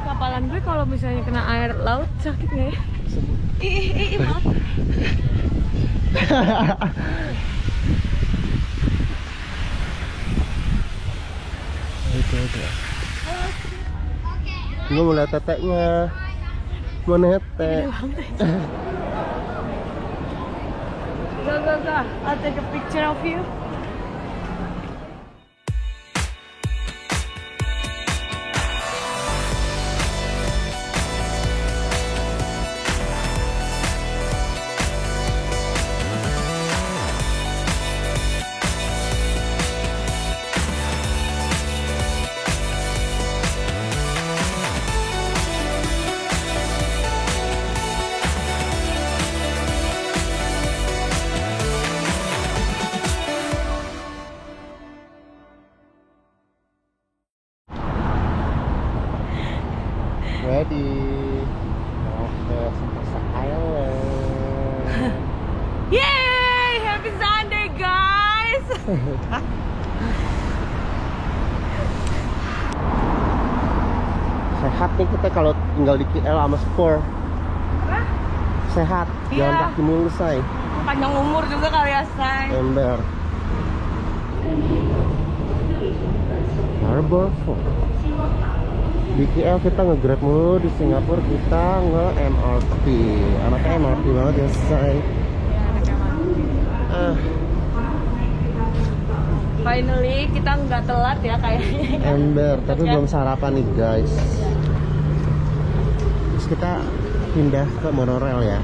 Kapalan gue kalau misalnya kena air laut sakit nggak ya? Maaf. Itu. Gue mau lihat teteknya. Mau netek. Go. I'll take a picture of you. Ready. Oke, Sentosa Island. Yay! Happy Sunday, guys! Sehat nih kita kalau tinggal di KL sama Spur. Hah? Sehat, Iya. jalan kaki mulu, say. Panjang umur juga kali ya, Say. Ember. Harbor Fort. Di KL kita nge-grab mulu, di Singapura kita nge-MRT. Anaknya MRT banget ya, say. Finally, kita nggak telat ya kayaknya. Ember, tapi belum sarapan nih, guys. Terus kita pindah ke monorail ya.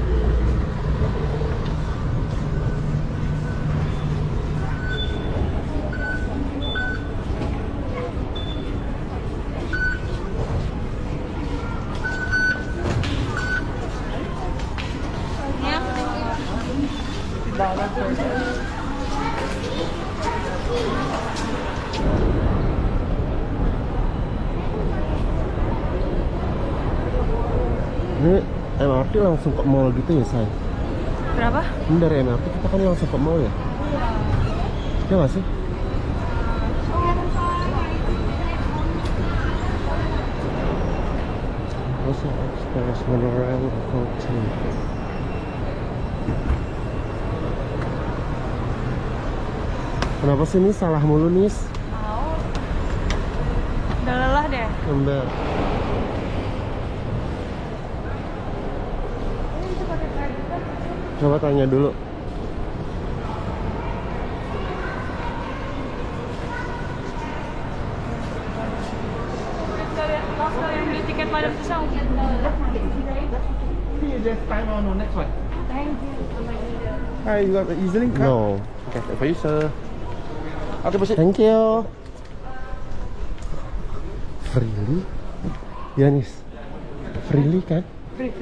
Ini MRT langsung ke mall gitu ya, say? Berapa? Ini dari MRT kita kan langsung ke mall ya? Ya nggak sih? Also Express Monorail Hotel. Kenapa sih ini salah mulu, Nis? Mau. Udah lelah deh. Ember. Coba tanya dulu. Last kali yang beli tiket pada susah. Just time on the next one. Thank you. Hi, you got the EasyLink card? No. Okay, for you, sir. Okay, proceed. Thank you. Freely? Ya, Nis. Freely kan? Free.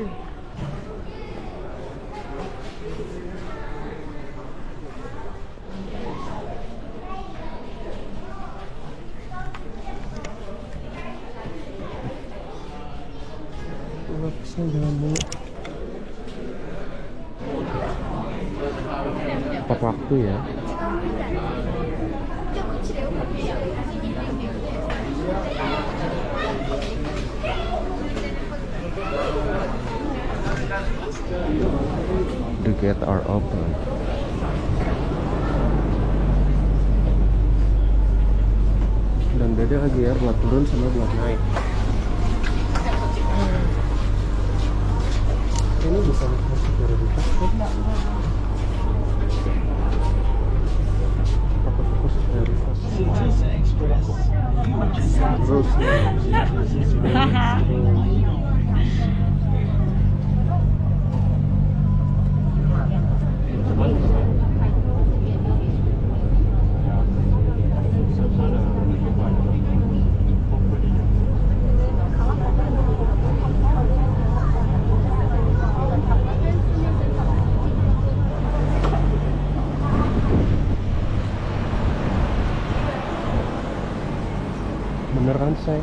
Lapsnya jangan mulu. Tepat waktu ya. The gate are open. Dan beda lagi ya buat turun sama buat naik. Ini bisa masuk prioritas kan? Takut masuk prioritas. Terus bener kan, say?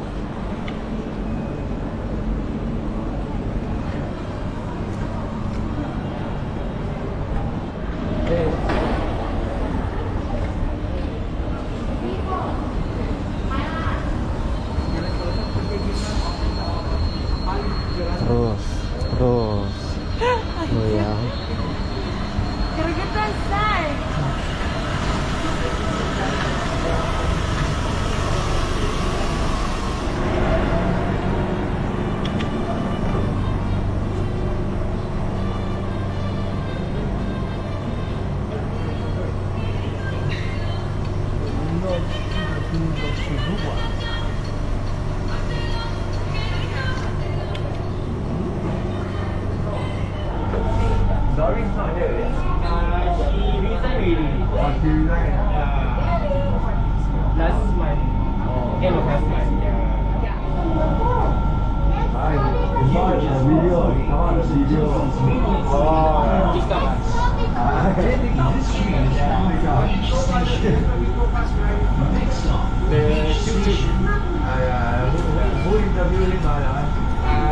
Doris not here. She resigned already. Oh, she resigned. Last month. End of last month.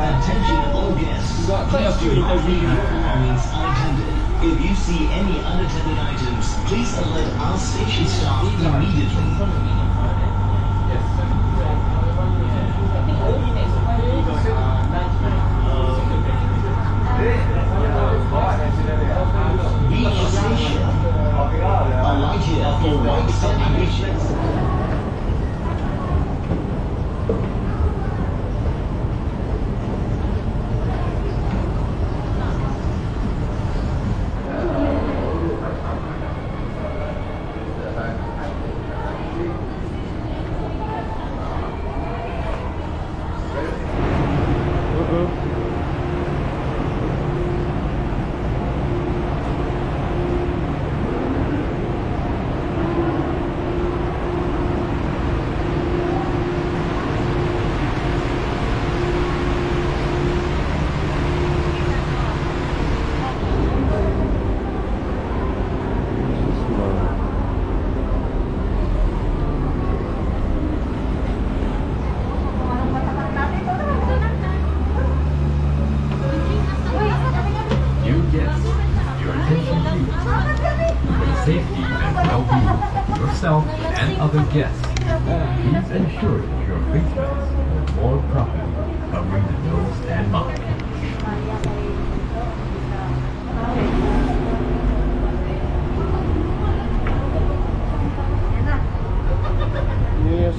Attention all guests. Please do not leave your belongings unattended. If you see any unattended items, please alert our station staff immediately. Beach Station. Alight here for white celebration. Yourself and other guests. Please ensure that your face masks are worn properly, covering the nose and mouth. Yes.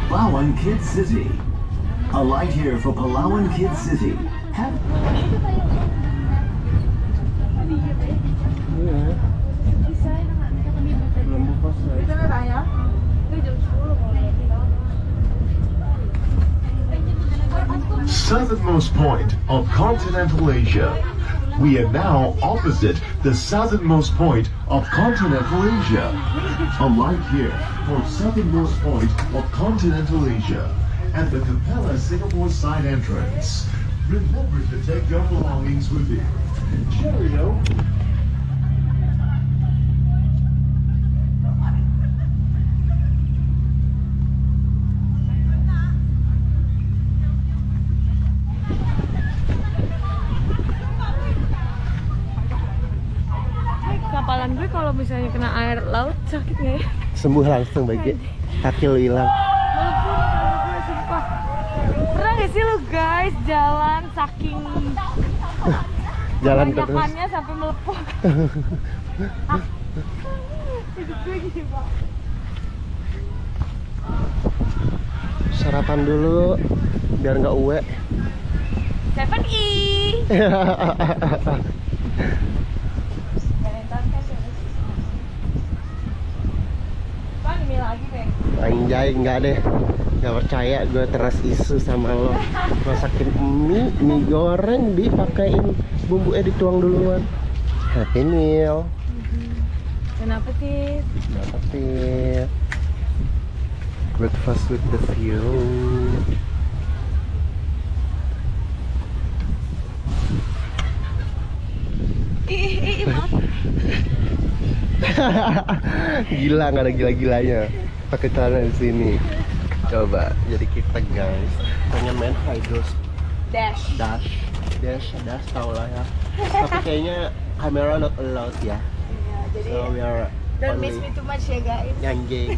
Palawan Kid City. A light here for Palawan Kid City. Iya. Belum buka saya. Southernmost point of continental Asia. We are now opposite the southernmost point of continental Asia. A light here for southernmost point of continental Asia at the Capella Singapore side entrance. Remember to take your belongings with you. Cheerio. Kapalan gue kalau misalnya kena air laut sakit nggak ya? Sembuh langsung bagi kaki lu hilang. Melepuh kalau gue sumpah. Pernah nggak sih lu guys jalan saking Jalan terus. tanjakannya sampai melepuh? Hidup gue gini Pak. Sarapan dulu biar nggak uwe. 7E. Anjay, enggak deh, nggak percaya gue terus isu sama lo. Masakin mie goreng dipakein bumbunya dituang duluan. Happy meal. Kenapa sih? Kenapa sih? Breakfast with the view. Maaf. Gila, nggak ada gila-gilanya. Pakai celana di sini. Coba, jadi kita guys pengen main Hydros Dash. tau lah ya. Tapi kayaknya kamera not allowed ya. Jadi So we are don't miss me too much ya guys. nyanjing.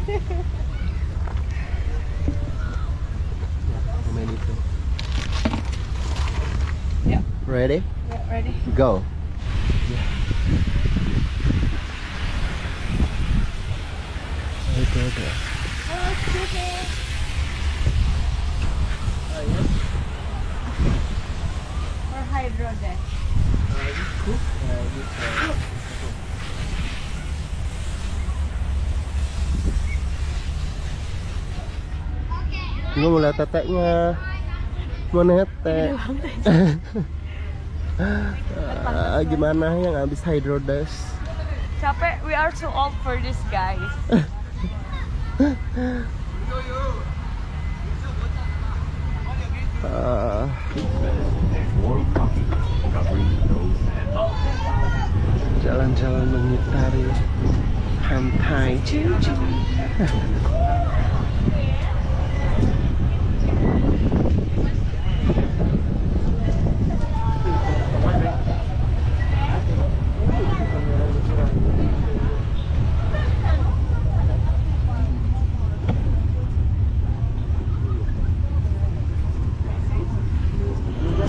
Main itu. Ready? Yeah, ready. Go. Okay. Or hydro deck. Gue mau lihat teteknya. Mau netek. Gimana yang habis hydrodash? Capek, we are too old for this, guys. More profit covering the nose and mouth. Jalan-jalan mengitari pantai.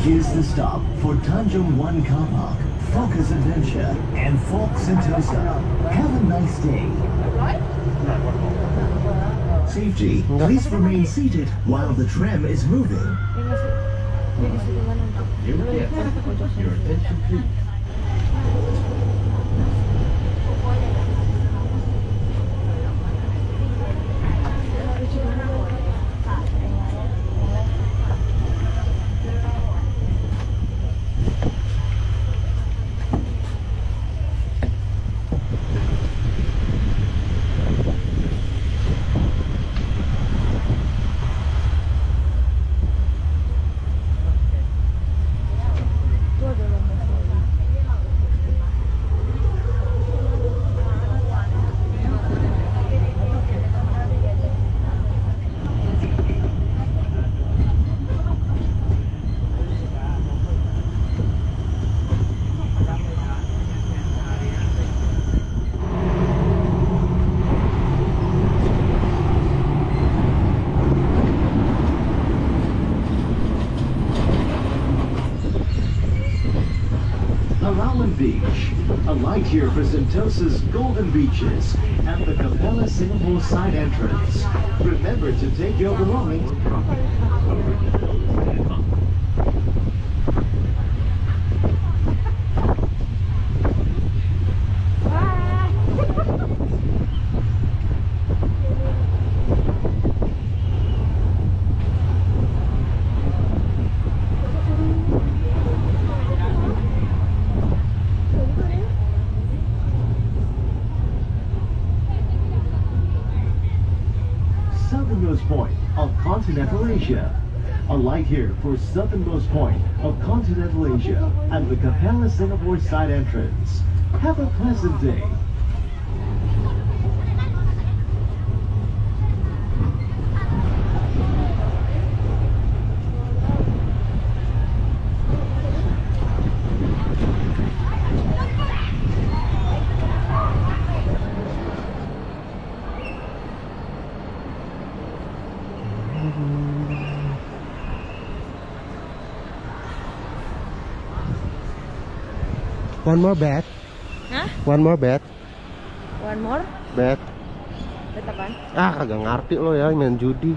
Here's the stop for Tanjung One Car Park, Focus Adventure, and Fork Sentosa. Have a nice day. Safety, please remain seated while the tram is moving. Your attention please. Palawan Beach, a light here for Sentosa's golden beaches and the Capella Singapore side entrance. Remember to take your belongings. Covering the nose and mouth. Southernmost point of continental Asia. A light here for southernmost point of continental Asia and the Capella Singapore side entrance. Have a pleasant day. One more bet. Hah? One more bet. One more? Bet. Bet apaan? Kagak ngerti lo ya main judi.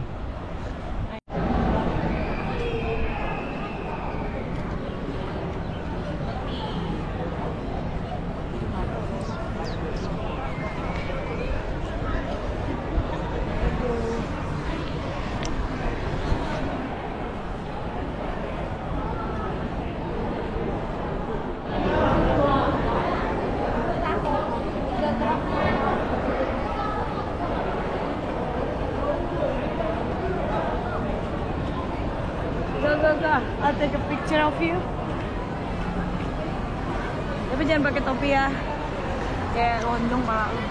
Go. I'll take a picture of you. Tapi jangan pakai topi ya. Kayak lonjong pala lu.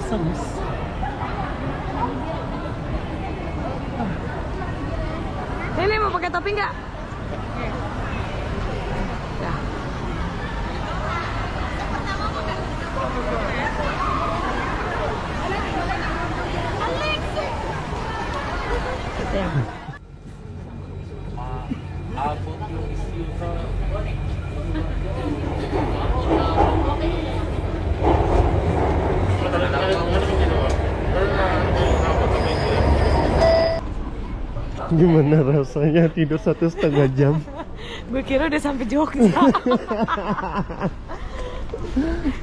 Sams. Ini mau pakai topi nggak? Ya. Gimana rasanya tidur 1,5 jam? Gue kira udah sampai Jogja.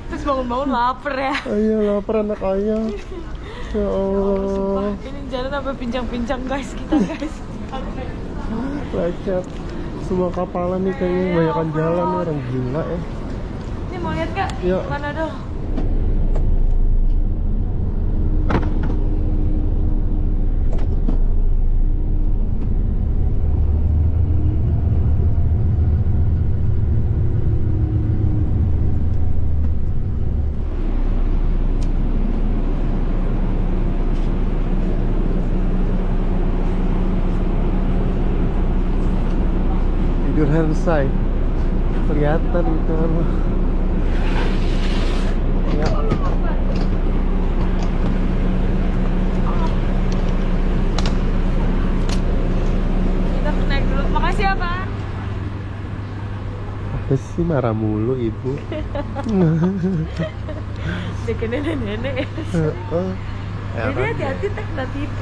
Terus bangun-bangun lapar ya. Ayo lapar anak ayah. Ya Allah. Ini jalan sampai pincang-pincang guys kita guys. Lecet. Semua kapalan nih kayaknya kebanyakan jalan nih, orang gila ya. Ini mau lihat gak? Yuk. Mana dong? Tidur Hansai. Kelihatan itu apa? Ya. Kita naik dulu. Makasih ya Pak. Apa sih marah mulu ibu? Jadi nenek-nenek. Ya Jadi kan? hati-hati tak kena TV.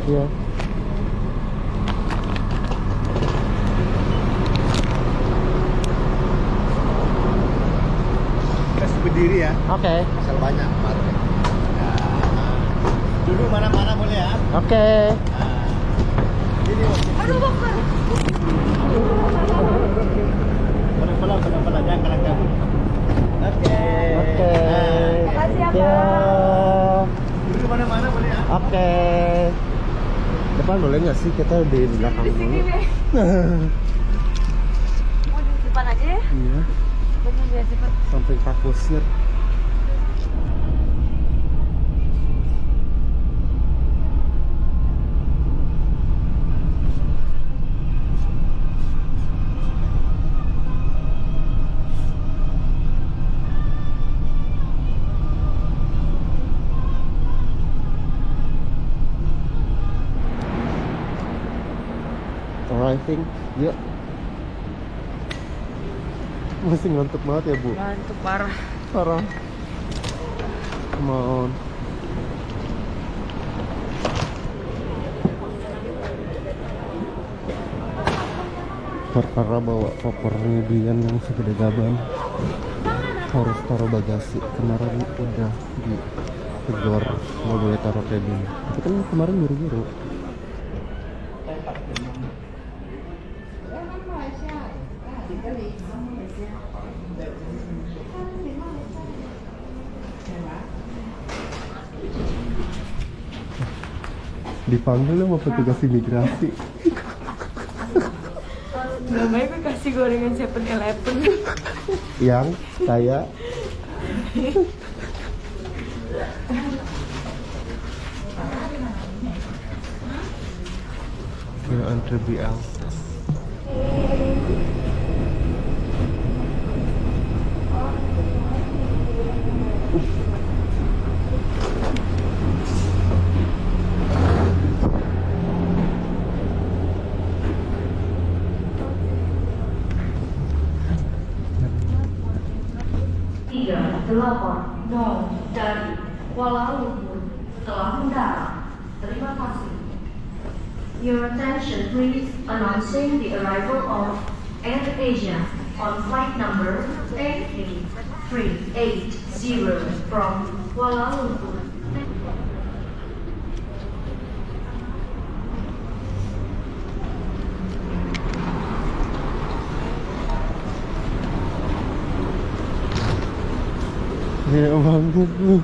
Ya. Kita berdiri ya. Oke. Asal banyak parkir. Duduk mana-mana boleh ya. Oke. Ini pelan-pelan jangan kalang-kalang. Oke. Oke. Makasih ya, Ya. Duduk mana-mana boleh ya. Oke. Depan boleh nggak sih kita di belakang Di sini dulu? deh. Mau di depan aja ya? Iya. Bener biar cepet. Sampai Pak Kusir. Arriving, yuk. Masih ngantuk banget ya bu? Ngantuk parah. Parah. Come on. Perkara bawa kopernya Dian yang segede gaban, harus taruh bagasi. Kemarin udah ditegur nggak boleh taruh kayak gini. Tapi kan kemarin buru-buru. Dipanggil sama petugas imigrasi. Namanya gue kasih gorengan 7-Eleven. Yang kayak ya antri BL. Dari Kuala Lumpur telah mendarat. Terima kasih. Your attention please, announcing the arrival of Air Asia on flight number 88380 from Kuala Lumpur. Ya banget tuh.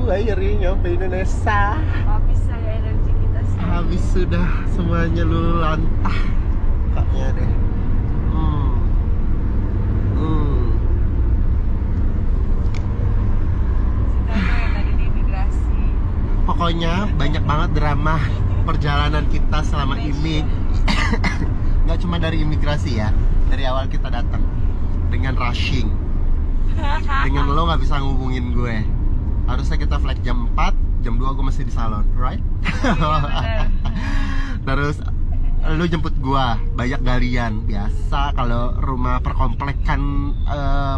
Akhirnya nyampe Indonesia. Habis saya energi kita semua. Habis sudah semuanya lulu lantah kaknya deh. Yang tadi di imigrasi. Pokoknya banyak banget drama perjalanan kita selama ini. Nggak cuma dari imigrasi ya, dari awal kita datang dengan rushing, dengan lo nggak bisa ngubungin gue. Harusnya kita flight jam 4, jam 2 gue masih di salon, right? Iya, Terus lu jemput gua, banyak galian. Biasa kalau rumah perkomplekan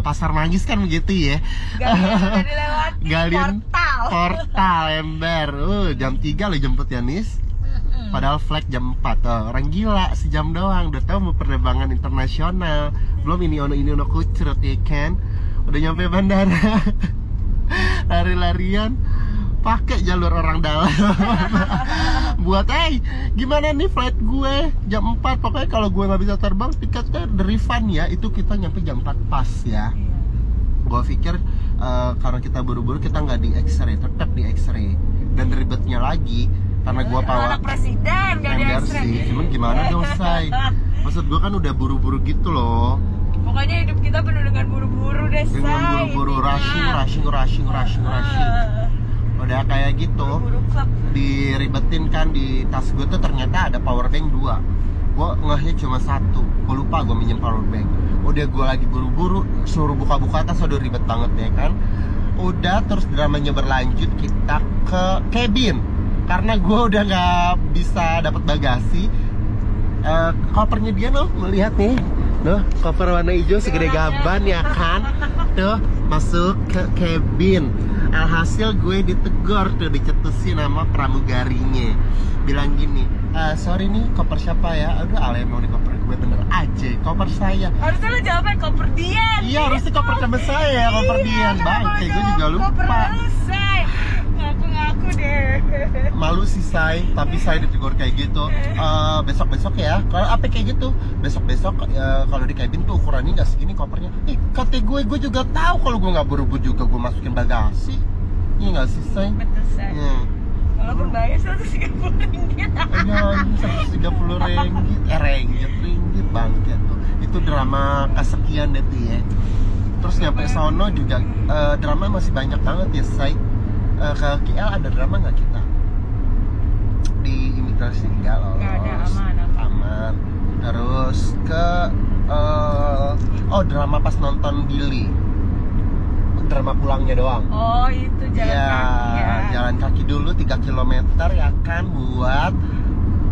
Pasar Manggis kan begitu ya. Galian portal ember. Jam 3 lu jemput ya, Nis. Padahal flight jam 4. Orang gila, sejam doang. Udah tau mau penerbangan internasional. Belum ini ono kucrut ya kan. Udah nyampe bandara. Lari-larian pakai jalur orang dalam. Buat gimana nih flight gue jam 4. Pokoknya kalau gue nggak bisa terbang, tiketnya refund ya. Itu kita nyampe jam 4 pas ya. Gue pikir karena kita buru-buru kita nggak di X-ray, tetap di X-ray. Dan ribetnya lagi karena gue bawa anak presiden gak di X-ray. Cuman gimana dong, Say? Maksud gue kan udah buru-buru gitu loh. Pokoknya hidup kita penuh dengan buru-buru deh, Say. Dengan buru-buru, rushing. Udah kayak gitu. Buru klub. Diribetin kan di tas gue tuh ternyata ada power bank 2. Gue ngehnya cuma 1. Gue lupa gue minjem power bank. Udah gue lagi buru-buru, suruh buka-buka tas, udah ribet banget ya kan. Udah terus dramanya berlanjut, kita ke cabin. Karena gue udah gak bisa dapat bagasi. Kopernya dia loh, melihat nih. Loh, koper warna hijau segede gaban ya kan. Tuh, masuk ke cabin. Alhasil gue ditegur tuh, dicetusin nama pramugarinya. Bilang gini, sorry nih koper siapa ya? Aduh, ale emang nih koper gue, bener aja koper saya. Harusnya lu jawabnya koper Dian. Iya, harusnya koper temen saya, koper Dian. Bangke, gue juga lupa. Koper lu, Say. Ngaku-ngaku deh. Malu sih, Say, tapi saya ditegur kayak gitu. Besok-besok ya, kalau apa kayak gitu, besok-besok kalau di cabin tuh ukurannya nggak segini kopernya. Kata gue juga tahu kalau gue nggak buru-buru juga gue masukin bagasi. Iya nggak sih, Say? Betul, Say. Walaupun bayar 130 ringgit. Iya, 130 ringgit bangke tuh. Itu drama kesekian deh tuh ya. Terus nyampe sono juga drama masih banyak banget ya, Say. Ke KL ada drama nggak kita? di imigrasi nggak lolos. Nggak ada, aman. Terus ke drama pas nonton Billy, drama pulangnya doang. Oh itu jalan kaki ya. Jalan kaki dulu 3 km ya kan, buat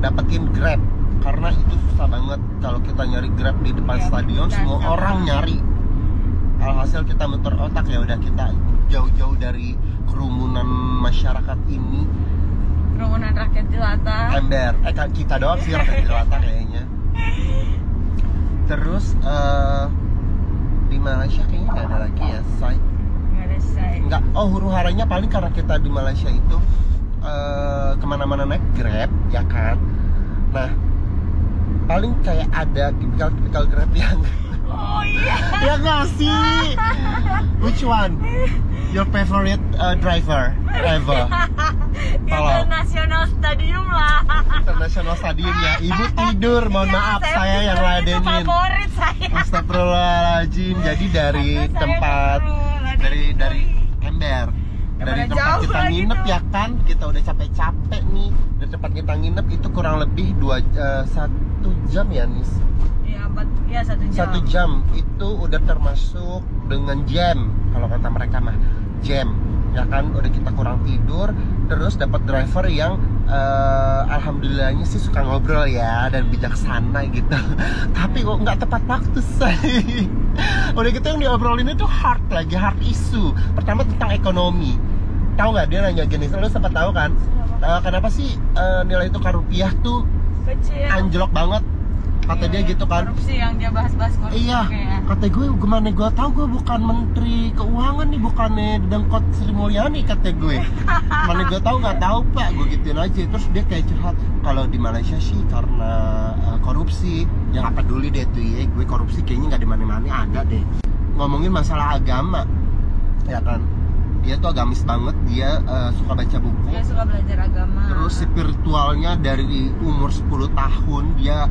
dapetin Grab, karena itu susah banget kalau kita nyari Grab di depan stadion, semua orang nyari. Alhasil kita muter otak, ya udah kita jauh-jauh dari kerumunan masyarakat ini. Kerumunan rakyat jelata. Ember, kita doang sih rakyat jelata kayaknya. Terus di Malaysia kayaknya nggak ada lagi ya, say. Nggak ada say. Nggak, huru-haranya paling karena kita di Malaysia itu kemana-mana naik Grab, ya kan. Nah, paling kayak ada tipikal Grab yang Oh iya. ya nggak sih? Which one? Your favorite driver ever? Tolong. International Stadium lah. International Stadium ya. Ibu tidur, mohon maaf saya yang ladenin. Favorit saya. Astagfirullahaladzim. Jadi dari tempat dari Ember, dari tempat jauh kita lagi nginep tuh. ya kan, kita udah capek-capek nih. Dari tempat kita nginep itu kurang lebih 1 jam ya, Nis. Iya 1 jam. 1 jam itu udah termasuk dengan jam, kalau kata mereka mah jam, ya kan. Udah kita kurang tidur, terus dapat driver yang alhamdulillahnya sih suka ngobrol ya dan bijaksana gitu. Tapi kok nggak tepat waktu sih. Udah gitu yang diobrolin itu hard issue. Pertama tentang ekonomi. Tahu nggak, dia nanya gini, lu sempat tahu kan? Kenapa sih nilai tukar rupiah tuh Kecil. anjlok banget? Kata dia gitu kan. Korupsi yang dia bahas-bahas korupsi. Iya, kata gue, gimana gue tahu, gue bukan Menteri Keuangan nih, bukannya Dengkot Sri Mulyani, kata gue. Mana gue tahu, nggak tahu pak, gue gituin aja. Terus dia kayak curhat, kalau di Malaysia sih karena korupsi, yang apa peduli deh tuh ya, gue korupsi kayaknya nggak di mana-mana ada deh. Ngomongin masalah agama, ya kan, dia tuh agamis banget, dia suka baca buku. Dia suka belajar agama. Terus spiritualnya dari umur 10 tahun dia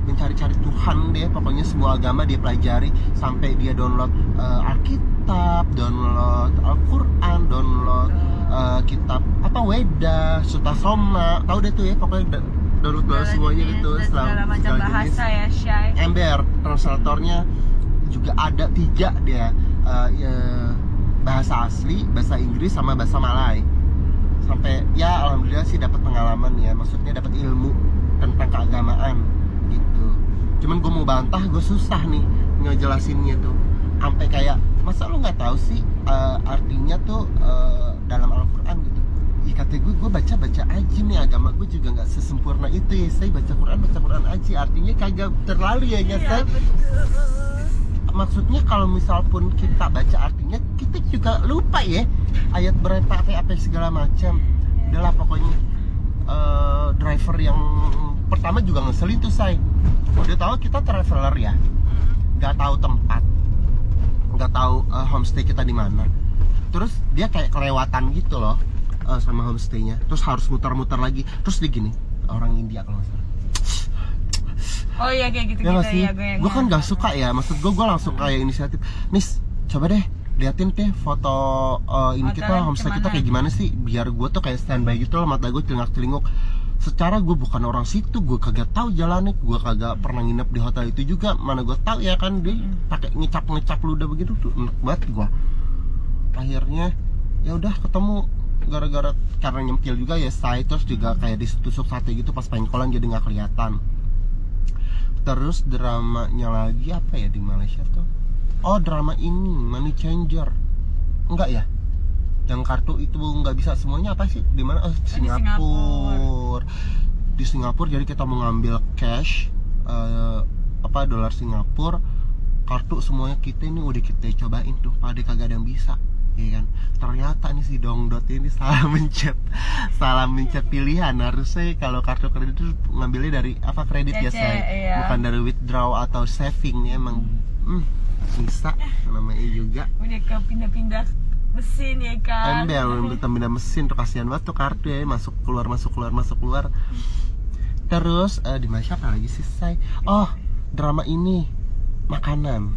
mencari-cari Tuhan deh, pokoknya semua agama dia pelajari, sampai dia download Alkitab, download Al-Quran, download kitab apa Weda, Sutasoma, tahu deh tuh ya, pokoknya download semuanya gitu, segala macam bahasa ya, Syai. Ember translatornya juga ada 3 dia, bahasa asli, bahasa Inggris sama bahasa Malay. Sampai ya alhamdulillah sih dapat pengalaman ya, maksudnya dapat ilmu tentang keagamaan gitu. Cuman gue mau bantah, gue susah nih ngejelasinnya tuh, sampai kayak masa lu nggak tahu sih artinya tuh dalam Al-Quran gitu. Ih, kata gue baca aja nih, agama gue juga nggak sesempurna itu ya, saya baca Quran aja, artinya kagak terlalu ya nggak saya. Maksudnya kalau misal pun kita baca artinya, kita juga lupa ya ayat berapa apa segala macam. Udahlah pokoknya driver yang pertama juga ngeselin tuh, say. Udah tahu kita traveler ya, nggak tahu tempat, nggak tahu homestay kita di mana. Terus dia kayak kelewatan gitu loh sama homestaynya. Terus harus muter-muter lagi. Terus dia gini, orang India kalau nggak salah. Oh iya kayak gitu-gitu ya, gue kan nggak suka ya, maksud gue langsung kayak inisiatif, Nis, coba deh liatin deh foto ini kita homestay kita kayak gimana sih, biar gue tuh kayak standby gitu loh, mata gue celingak-celinguk. Secara gue bukan orang situ, gue kagak tahu jalannya, gue kagak pernah nginep di hotel itu juga, mana gue tahu ya kan, dia pakai ngecap ludah begitu tuh enak banget gue. Akhirnya ya udah ketemu, gara-gara karena nyempil juga ya, say. Terus juga kayak ditusuk sate gitu pas pengkolan, jadi nggak kelihatan. Terus dramanya lagi apa ya di Malaysia tuh? Oh, drama ini Money Changer. Enggak ya? Yang kartu itu nggak bisa semuanya, apa sih? Di mana? Oh, Singapura. Di Singapura, jadi kita mau ngambil cash dolar Singapura, kartu semuanya kita ini udah kita cobain tuh, pada kagak ada yang bisa. Ya kan? Ternyata nih si Dongdot ini salah mencet pilihan. Harusnya kalau kartu kredit itu ngambilnya dari apa, kredit ya saya, bukan dari withdraw atau saving nih. Emang bisa namanya juga. Udah ke pindah-pindah mesin ya kan. Ember pindah mesin tuh, kasihan banget tuh kartu ya, masuk keluar. Terus di Malaysia apa lagi sih, say? Oh, drama ini makanan.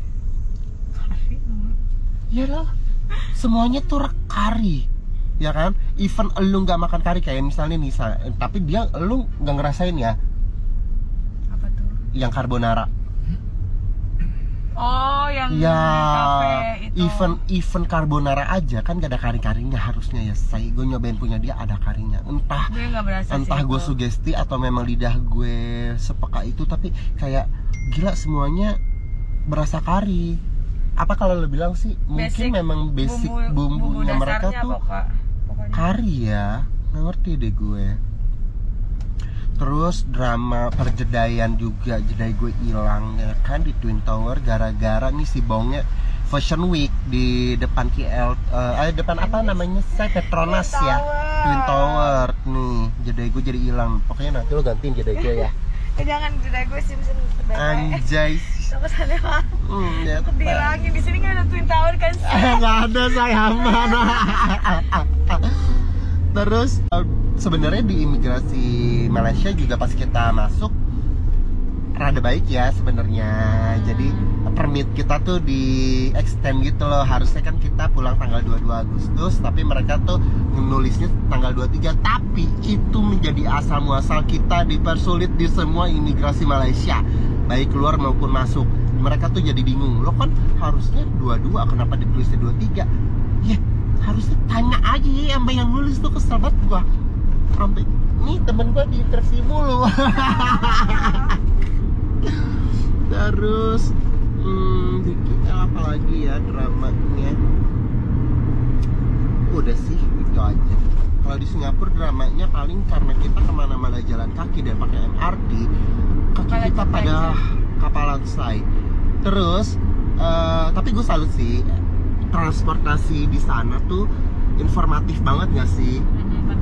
Ya loh. Semuanya tuh kari. ya kan? Even lu nggak makan kari kayak misalnya Nisa, tapi lu nggak ngerasain ya Apa tuh? yang carbonara. Oh, yang Ya, kafe itu. even carbonara aja kan gak ada kari-karinya harusnya ya. Saya gue nyobain punya dia ada karinya. Entah Gue nggak berasa sih gue itu. sugesti atau memang lidah gue sepeka itu, tapi kayak gila semuanya berasa kari. Apa kalau lo bilang sih mungkin memang basic bumbunya mereka dasarnya tuh pokoknya. kari ya, nggak ngerti deh gue. Terus drama perjedaian juga, jedai gue hilang ya kan di Twin Tower gara-gara nih si Bongnya Fashion Week di depan KL, depan apa namanya saya Petronas ya, Twin Tower nih, jedai gue jadi hilang. Pokoknya nanti lo gantiin jedai gue ya. Jangan jedai gue Simpson Anjay. Sama sana mah. Ya, Dihilangin di sini nggak ada Twin Tower kan? nggak ada saya aman. Terus sebenarnya di imigrasi Malaysia juga pas kita masuk rada baik ya sebenarnya. Jadi permit kita tuh di extend gitu loh. Harusnya kan kita pulang tanggal 22 Agustus, tapi mereka tuh nulisnya tanggal 23. Tapi itu menjadi asal muasal kita dipersulit di semua imigrasi Malaysia, baik keluar maupun masuk. Mereka tuh jadi bingung, lo kan harusnya 22, kenapa ditulisnya 23? Ya harusnya tanya aja ya sama yang nulis tuh, kesel banget gua. Sampai nih temen gua di interview mulu. Terus dikit apa lagi ya dramanya? Udah sih itu aja. Kalau di Singapura dramanya paling karena kita kemana-mana jalan kaki dan pakai MRT, kaki kita pada kapalan say. Terus tapi gue salut sih, transportasi di sana tuh informatif banget nggak sih?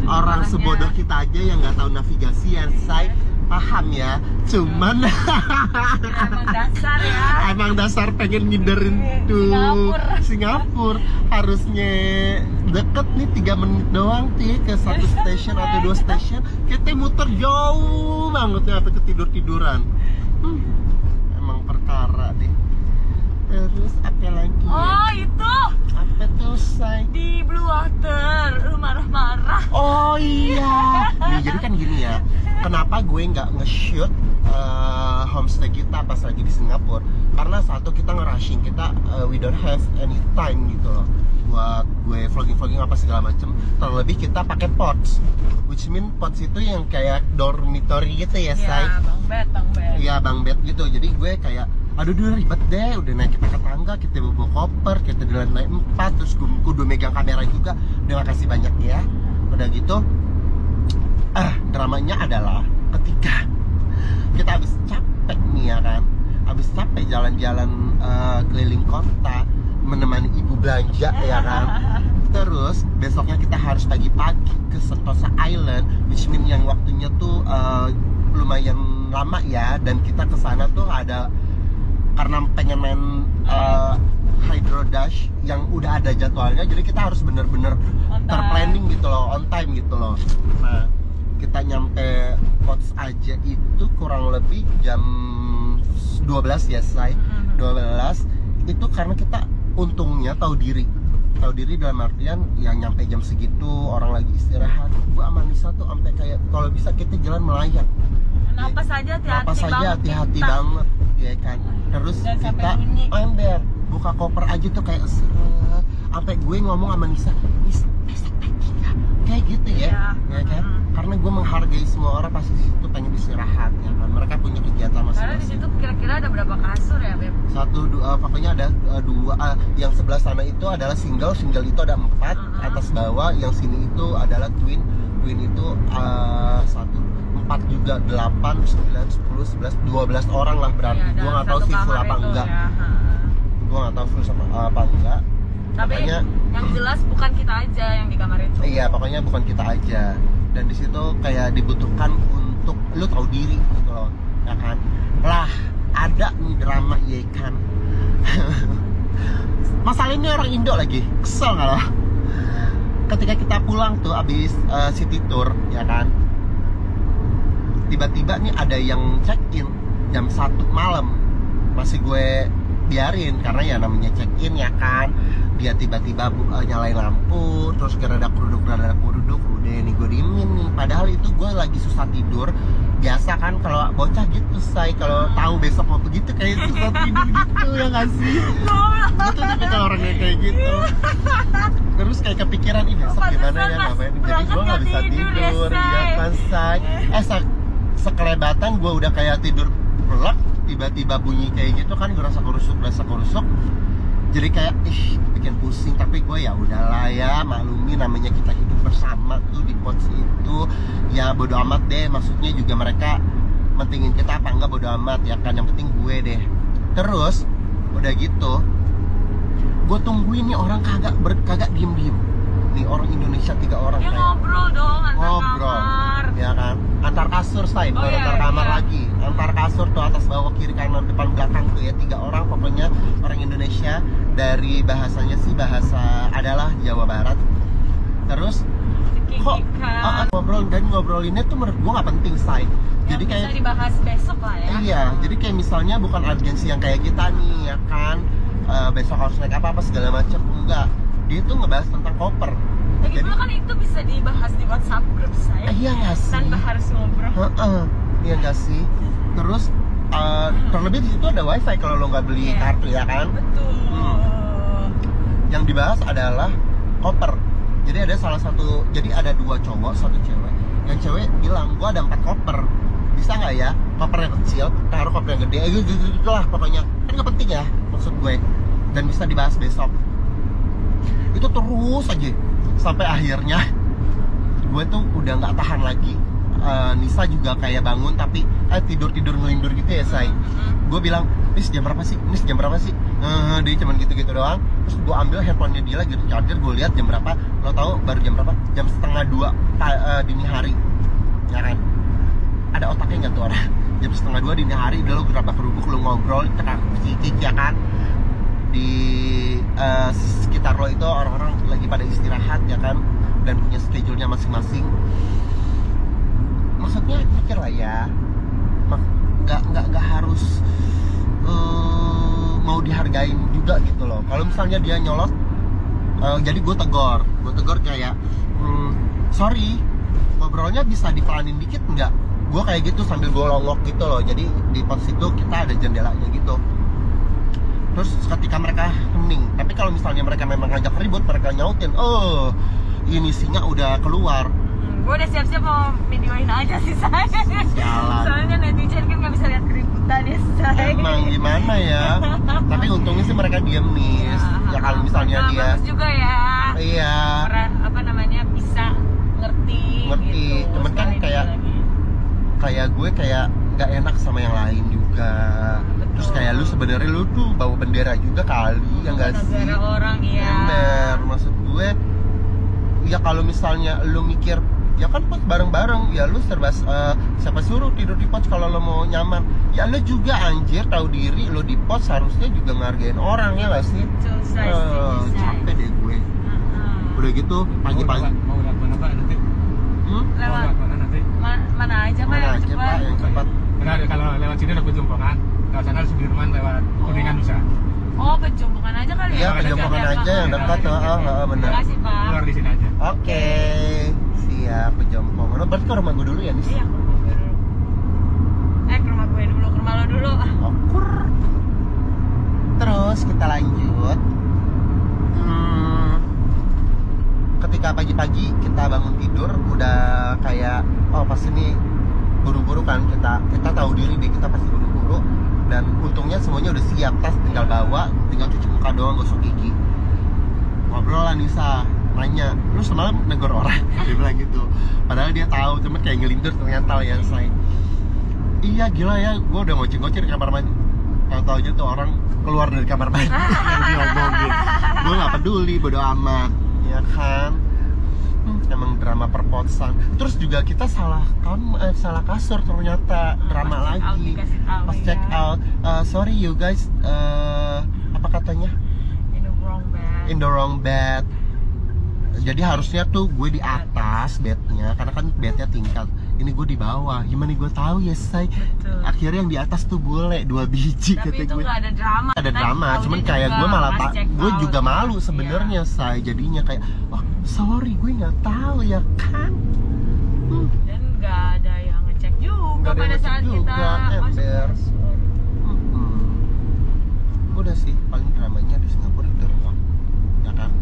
Orang sebodoh kita aja yang nggak tahu navigasi ya say paham ya. Cuman Emang dasar ya. emang dasar pengen nginderin tuh Singapura. Harusnya deket nih 3 menit doang sih ke satu stasiun atau 2 stasiun, kita muter jauh banget ya sampai ketidur-tiduran. Emang perkara deh. Terus apa lagi? Oh itu Apa tuh say? di Blue Water, lu marah-marah. Oh iya. Nih, jadi kan gini ya, kenapa gue nggak nge-shoot homestay kita pas lagi di Singapura? Karena satu, kita nge-rushing, kita we don't have any time gitu loh buat gue vlogging apa segala macem. Terlebih kita pakai pods, which mean pods itu yang kayak dormitory gitu ya, say. Ya, Bang Bet. Iya, Bang Bet gitu. Jadi gue kayak aduh ribet deh, udah naik kita ke tangga, kita bawa koper, kita jalan naik 4, terus kudu megang kamera juga. Terima kasih banyak ya. Udah gitu, dramanya adalah ketika kita habis capek nih ya kan, habis capek jalan-jalan keliling kota menemani ibu belanja ya kan. Terus besoknya kita harus pagi-pagi ke Sentosa Island, which mean yang waktunya tuh lumayan lama ya. Dan kita ke sana tuh ada karena pengen main Hydro Dash yang udah ada jadwalnya, jadi kita harus bener-bener terplanning gitu loh, on time gitu loh. Nah, kita nyampe Pots aja itu kurang lebih jam 12 ya, say. 12 itu karena kita untungnya tahu diri dalam artian yang nyampe jam segitu orang lagi istirahat. Gua sama Nisa tuh sampai kayak kalau bisa kita jalan melayang. Napas aja hati-hati banget ya kan. Terus dan kita ember buka koper aja tuh kayak seret. Sampai gue ngomong sama Nisa, besok pagi ya, kayak gitu ya, ya kan? Karena gue menghargai semua orang pasti di situ pengen istirahat ya kan. Mereka punya kegiatan masing-masing. Karena di situ kira-kira ada berapa kasur ya, Beb? 1, 2, pokoknya ada 2. Yang sebelah sana itu adalah single itu ada 4 atas bawah. Yang sini itu adalah twin itu 1, 4 juga, 8, 9, 10, 11, 12 orang lah berarti. Ya, gue nggak tahu sih full apa enggak. Ya. Gue nggak tahu full sama apa enggak. Tapi makanya, yang jelas bukan kita aja yang di kamar itu. Iya, pokoknya bukan kita aja. Dan di situ kayak dibutuhkan untuk lu tahu diri gitu loh, ya kan? Lah, ada nih drama ya kan. Masalah ini orang Indo lagi, kesel nggak lo? Ketika kita pulang tuh abis city tour, ya kan? Tiba-tiba nih ada yang check-in jam 1 malam. Masih gue biarin karena ya namanya check-in ya kan, dia tiba-tiba nyalain lampu, terus rada kuruduk, udah nih gue diemin nih. Padahal itu gue lagi susah tidur. Biasa kan kalau bocah gitu, say, kalau tahu besok mau begitu kayak susah tidur gitu ya nggak sih? Gue tuh tipikal orang yang kayak gitu. Terus kayak kepikiran ini besok gimana ya ngapain? Jadi gue nggak bisa tidur, ya kan, say. Sekelebatan gue udah kayak tidur relak, tiba-tiba bunyi kayak gitu kan, gue rasa kerusuk. Jadi kayak bikin pusing, tapi gue ya udahlah ya, maklumi namanya kita hidup bersama tuh di pos itu. Ya bodo amat deh, maksudnya juga mereka mentingin kita apa enggak bodo amat ya kan, yang penting gue deh. Terus udah gitu gue tungguin nih orang kagak diem. Nih orang Indonesia 3 orang Ya kayak ngobrol dong antar kamar. ya kan, antar kasur, say, bukan antar kamar lagi, antar kasur tuh, atas bawah kiri kanan depan belakang tuh ya, 3 orang pokoknya orang Indonesia. Dari bahasanya sih bahasa adalah Jawa Barat. Terus kok ngobrolinnya tuh menurut gua nggak penting, say. Jadi kayak bisa dibahas besok lah ya. Iya, jadi kayak misalnya bukan urgensi yang kayak kita nih ya kan, besok harus naik apa segala macam, enggak. Dia tuh ngebahas tentang koper. Lagi pula kan itu bisa dibahas di WhatsApp grup saya. Iya nggak sih? Tanpa harus ngobrol. Iya nggak sih? Terus terlebih di situ ada wifi kalau lo nggak beli kartu ya kan? Betul. Yang dibahas adalah koper. Jadi ada salah satu, jadi ada 2 cowok, 1 cewek. Yang cewek bilang, gua ada 4 koper. Bisa nggak ya? Koper yang kecil, taruh koper yang gede, gitu lah pokoknya. Kan nggak penting ya, maksud gue. Dan bisa dibahas besok. Itu terus aja sampai akhirnya gue tuh udah nggak tahan lagi. Nisa juga kayak bangun tapi tidur ngelindur gitu ya, say. Gue bilang, Nis jam berapa sih? Dia cuman gitu doang. Terus gue ambil handphonenya dia lagi charger, gue lihat jam berapa. Lo tau baru jam berapa? Jam 1:30 dini hari, ya kan? Ada otaknya nggak tuh orang? Jam 1:30 dini hari, udah lo gerabak kerubuk, lo ngobrol, cekak ya kan? Di sekitar lo itu orang-orang lagi pada istirahat ya kan, dan punya schedule-nya masing-masing. Maksudnya pikir lah ya, nggak harus mau dihargain juga gitu loh. Kalau misalnya dia nyolot, jadi gue tegur kayak sorry, ngobrolnya bisa dipelanin dikit nggak? Gue kayak gitu sambil gue longok gitu loh. Jadi di pos itu kita ada jendelanya gitu. Terus ketika mereka hening, tapi kalau misalnya mereka memang ngajak ribut, mereka nyautin, ini singa udah keluar. Gue udah siap-siap mau videoin aja sih, say. Soalnya netizen kan nggak bisa lihat keributan ya, say. Emang gimana ya? Tapi untungnya sih mereka diem nih. Ya kalau misalnya dia bagus juga ya. Iya. Bisa ngerti. Gitu. Cuman kan kayak gue kayak nggak enak sama yang lain juga. Terus kayak lu sebenarnya lu tuh bawa bendera juga kali, ya nggak sih? Negara orang, iya. Bener, maksud gue ya kalau misalnya lu mikir ya kan pos bareng-bareng, ya lu serba siapa suruh tidur di pos kalau lo mau nyaman. Ya lu juga anjir, tahu diri lu di pos harusnya juga ngargain orang, ya nggak sih? Capek deh gue. Udah gitu pagi-pagi mau lewat mana Pak nanti? Lewat mana nanti? Mana aja Pak yang cepat. yang cepat. Benar, kalau lewat sini udah Pejompongan, lewat sana Sudirman, lewat Kuningan bisa. Oh, Pejompongan aja kali ya? Iya, Pejompongan aja yang dekat. Bener. Terima kasih Pak. Keluar di sini aja. Oke, siap. Pejompongan. Lo berarti ke rumah gue dulu ya, Nis? Iya, ke rumah gue dulu. Ke rumah gue dulu, ke rumah lo dulu. Okur. Terus kita lanjut. Ketika pagi-pagi kita bangun tidur, udah kayak pasti nih buru-buru kan, kita tahu diri deh, kita pasti buru-buru. Dan untungnya semuanya udah siap, tas tinggal bawa, tinggal cuci muka doang, gosok gigi. Ngobrol lah Nisa, nanya, lu semalam negor orang? Dia bilang gitu. Padahal dia tahu, cuma kayak ngelindur ternyata ya, say. Iya gila ya, gue udah ngoceh-ngoceh di kamar mandi. Tahu-tahu aja tuh orang keluar dari kamar mandi dan diomongin. Gue nggak peduli, bodo amat, ya kan? Emang drama perposan. Terus juga kita salah kasur ternyata, drama lagi. Pas check out, sorry you guys, apa katanya? In the wrong bed. Jadi harusnya tuh gue di atas bednya, karena kan bednya tingkat. ini gue di bawah. Gimana gue tahu ya, say? Betul. Akhirnya yang di atas tuh bule 2 biji Tapi kata itu gue. nggak ada drama. Ada Kan drama, taunya cuman juga kayak gue malah pas check gue out. juga malu Iya. sebenarnya, say. Jadinya kayak, wah sorry gue nggak tahu ya kan. Dan nggak ada yang ngecek juga Nggak ada yang pada ngecek saat juga, kita masuk. ember. Udah sih, paling dramanya di Singapura itu doang, ya kan?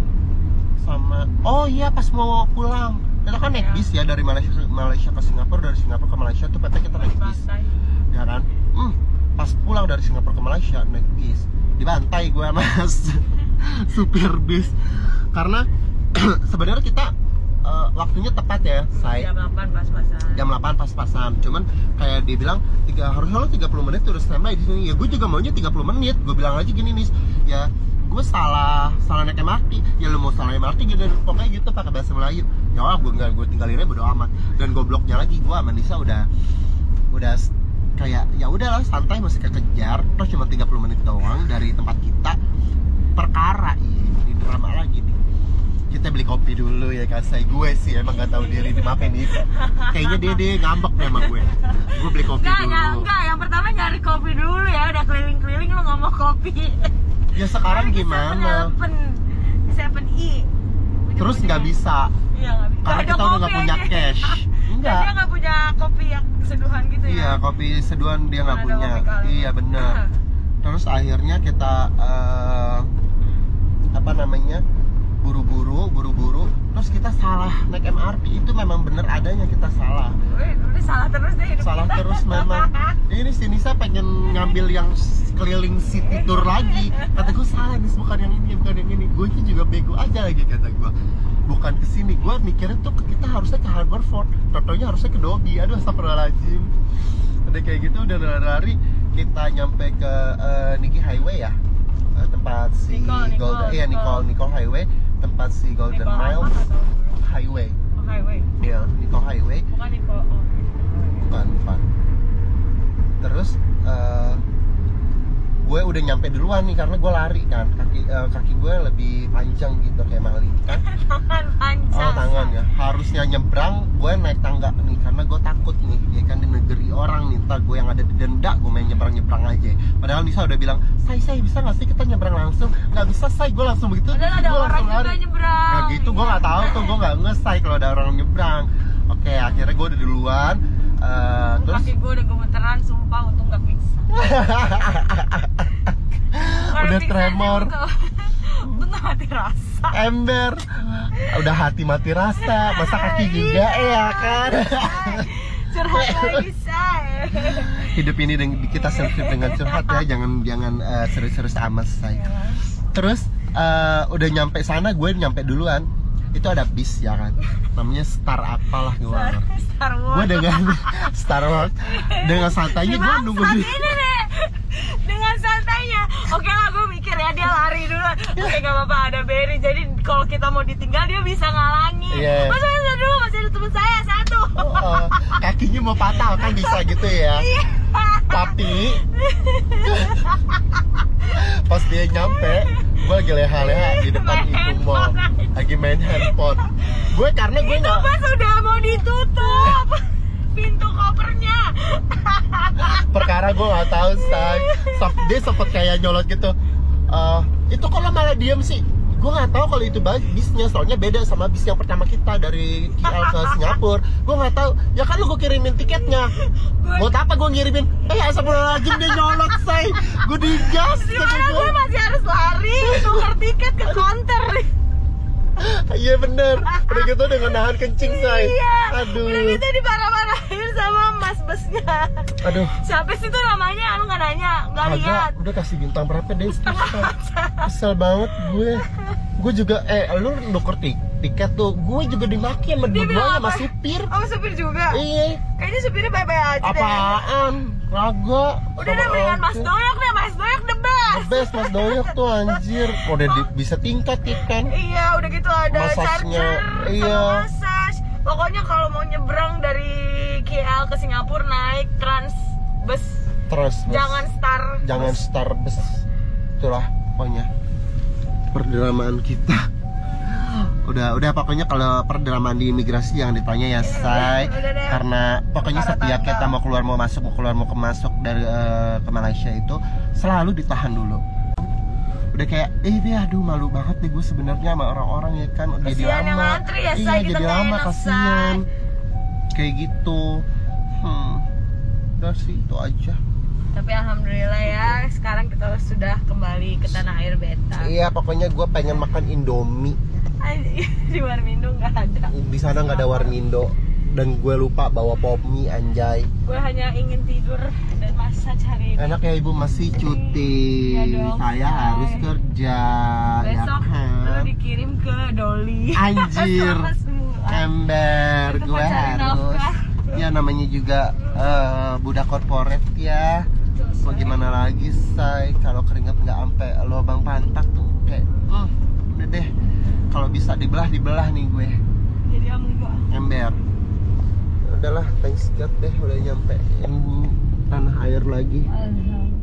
Sama, oh iya pas mau pulang kita kan naik Iya. bis ya dari Malaysia ke Singapura, dari Singapura ke Malaysia tuh PT kita naik bis, Bantai. ya kan? Pas pulang dari Singapura ke Malaysia naik bis, dibantai gue sama supir bis karena sebenarnya kita waktunya tepat ya, say. Jam 8 pas-pasan. Jam 8 pas-pasan, cuman kayak dia bilang harusnya lo 30 menit udah standby di sini. Ya gue juga maunya 30 menit. Gue bilang aja gini nih, ya gue salah naik MRT. Ya lo mau salah MRT gitu, pokoknya gitu pakai bahasa Melayu. Ya udah gue tinggalinnya bodo amat. Dan gobloknya lagi gue sama Nisa udah kayak ya udahlah santai, masih kekejar. Terus cuma 30 menit doang dari tempat kita. Perkara ini drama lagi nih. Kita beli kopi dulu ya kasih gue sih emang gak tahu diri dimaafin nih. Kayaknya dia ngambek nih sama gue. Gue beli kopi dulu. Enggak, yang pertama nyari kopi dulu ya, udah keliling-keliling lo nggak mau kopi. Ya sekarang Tapi gimana? Di 7-E. Terus nggak bisa Iya nggak bisa. karena Ada kita udah nggak kopi punya aja. cash. Dan Enggak. dia nggak punya kopi yang seduhan gitu ya. Iya, kopi seduhan dia nggak Ada punya. kopi kali. Iya benar. Terus akhirnya kita apa namanya? buru-buru terus kita salah naik MRT. Itu memang bener adanya kita salah Udah salah terus deh hidup kita. terus memang. Ini si Nisa pengen ngambil yang keliling city tour lagi, kata gue salah nih, bukan yang ini. Gue juga bego aja lagi kata gue, bukan kesini. Gue mikirnya tuh kita harusnya ke Harbourford, totonya harusnya ke Dobby. Aduh astagfirullahaladzim. Udah kayak gitu udah lari kita nyampe ke Niki Highway ya, tempat si Nicole Highway, tempat si Golden Mile Highway. Highway. Iya, Nicole Highway. Bukan Nicole. Bukan. Terus gue udah nyampe duluan nih karena gue lari kan, kaki gue lebih panjang gitu kayak maling kan. Tangan panjang. Oh tangan ya, harusnya nyebrang gue naik tangga nih karena gue takut nih ya kan, di negeri orang nih ntar gue yang ada didenda, gue main nyebrang aja. Padahal Nisa udah bilang, say bisa nggak sih kita nyebrang langsung? Nggak bisa, say. Gue langsung begitu. Padahal ada gue orang langsung juga nyebrang. Nah gitu gue nggak tahu tuh, gue nggak nge-say kalau ada orang nyebrang. Oke, akhirnya gue udah duluan. Terus kaki gue udah gemeteran, sumpah, untung nggak pingsan. udah tremor. Untung mati rasa. Ember, udah hati mati rasa, masa kaki juga ya kan. Curhat lagi, say. Hidup ini kita selfie dengan curhat ya, jangan serius-serius amat, say. Terus udah nyampe sana, gue nyampe duluan. Itu ada bis ya kan, namanya Star apalah gue. Star Wars. Gue dengan Star Wars dengan santainya gue nunggu di. Ini nih, dengan santainya. Oke lah, gue mikir ya dia lari duluan. Oke gak apa-apa, ada Berry. Jadi kalau kita mau ditinggal dia bisa ngalangin. Iya. Masa dulu masih ada teman saya satu. Kakinya mau patah kan bisa gitu ya. Tapi pas dia nyampe, gue lagi leha-leha di depan itu mall, lagi main handphone. Gue karena gue Itu nggak, pas udah mau ditutup pintu kopernya. perkara gue nggak tahu, say. Dia sempet kayak nyolot gitu. Itu kalau malah diem sih, gue nggak tahu kalau itu bisnya, soalnya beda sama bis yang pertama kita dari KL ke Singapura. Gue nggak tahu, ya kan lu gue kirimin tiketnya. Buat apa gue ngirimin? Astagfirullahaladzim, dia nyolot, say. Gue digas. Gimana gue masih harus lari tukar tiket ke counter. Iya bener, udah gitu dengan nahan kencing, say. Iya. Aduh. Udah gitu diparah-parahin sama mas busnya. Aduh. Siapa sih itu namanya? Lu nggak nanya, nggak lihat. Udah kasih bintang berapa deh? Kesel banget gue. Gue juga, lu nuker tiket tuh, gue juga dimaki sama Dia bilang dua-duanya sama apa? supir. Oh, supir juga? Iya. Kayaknya supirnya baik-baik aja deh. Apaan? Raga. Udah deh, mendingan Mas Doyok deh, Mas Doyok the best. Best Mas Doyok tuh anjir. Udah bisa tingkat kan. Iya, udah gitu ada Masasnya, charger iya. sama massage. Pokoknya kalau mau nyebrang dari KL ke Singapura naik Transbus. Terus Jangan Star bus. Itulah pokoknya perdramaan kita. Udah pokoknya kalau perdaraman di imigrasi jangan ditanya ya, Say. Udah deh. Karena pokoknya setiap kita mau keluar mau masuk dari ke Malaysia itu selalu ditahan dulu. Udah kayak aduh malu banget nih gue sebenarnya sama orang-orang ya kan. Jadi Kasihan yang lama. ngantri ya, Say. Iya, Kita jadi nggak lama enak, kasihan. Say. Kayak gitu. Udah sih itu aja. Tapi alhamdulillah ya, sekarang kita sudah kembali ke tanah air beta. Iya, pokoknya gue pengen makan Indomie. Di Warmindo nggak ada. Di sana nggak ada Warmindo dan gue lupa bawa pop mie, anjay. Gue hanya ingin tidur dan massage hari ini. Enak ya, ibu masih cuti. Iya dong, Saya Say. harus kerja. Besok ya kan? lu dikirim ke Doli. Anjir. Sama semua. Ember, Untuk gue mencari harus. nafkah. Ya namanya juga budak korporat ya. Mau gimana lagi, Say? Kalau keringet nggak sampai lubang pantat tuh kayak, udah deh. Kalau bisa dibelah nih gue. Jadi amuba. Ember. Udahlah, thanks God deh udah nyampe tanah air lagi. Alhamdulillah.